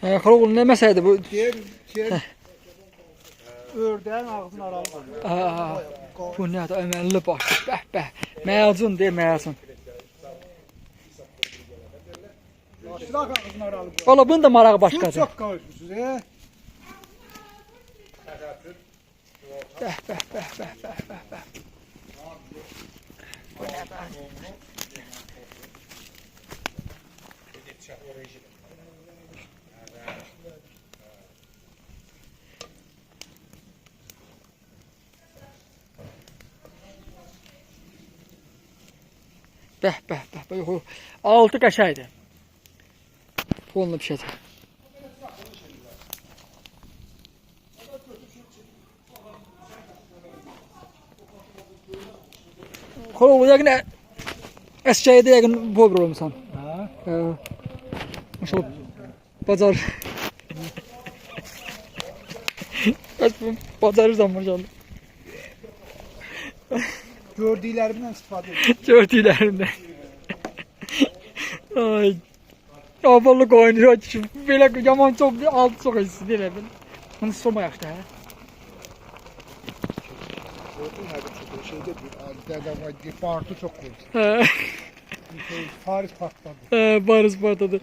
Xoroğlu nə məsələdir bu? Ördəyin ağzını aralı. Bu nədir? Əməlli başı. Bəh. Məcun deyə məcun. Şırak ağzını aralı. Valla bunun da marağı Su başqadır. çok kavuşmuşsunuz. Bəh. Bu nə bəh? Bəh. Yox. Altı qəşəydir. Onunla bir şeydir. Xoroğlu yəqin əskəyidə yəqin bobr olmuşsan. Maşallah bacar. Bacarırsan maşallah. Gördüklərimdən istifadə edin. Gördüklərimdən. Ay. Avalı qaynıyor ki, belə yaman çox altı çox hissi deyil elə. Bunu soma yaxşı hə. Gördün hə bu şeydə bir dədəm var, partı çox qoydu. Hə. Paris patladı. Paris patladı.